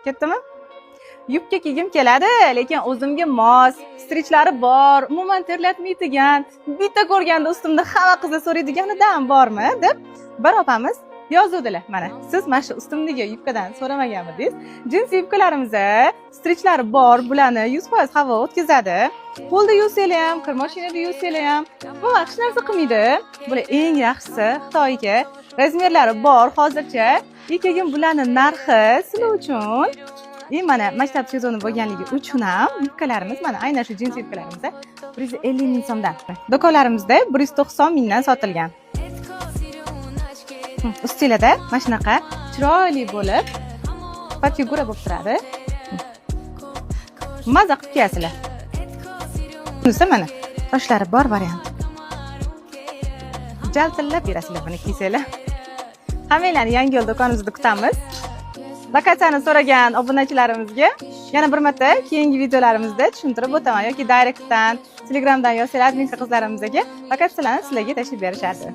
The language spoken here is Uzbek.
Ketdimi? Yubka kiygim keladi, lekin o'zimga mos, strichlari bor, umuman terlatmaydigan, bitta ko'rganda ustimda hamma qizlar so'raydiganidan bormi deb bir opamiz yozuvdilar. Mana, siz mana shu ustimdagi yubkadan so'ramaganmidingiz? Jins yubkalarimizda strichlari bor, bularni 100% havo o'tkazadi. Qo'lda yuvsanglar ham, kir mashinada yuvsanglar ham, umuman hech narsa qilmaydi. Bular eng yaxshisi Xitoyga. Razmerlari bor hozircha. Lekin bularning narxi sizlar uchun mana maktab sezoni bo'lganligi uchun ham yubkalarimiz mana aynan shu jins yubkalarimizda 150 ming so'mdan. Do'konlarimizda 190 mingdan sotilgan. Ustinglarda mana shunaqa chiroyli bo'lib, figura bo'lib turadi. Maza qilib kiyasizlar. Bunisi mana toshlari bor variant. Jaltillab berasizlar buni kiysanglar. Hammanglarni yangi yil do'konimizda kutamiz. Lokatsiyani so'ragan obunachilarimizga yana bir marta keyingi videolarimizda tushuntirib o'taman yoki direktdan, Telegramdan yozsanglar adminka qizlarimizga lokatsiyalarni sizlarga tashib berishadi.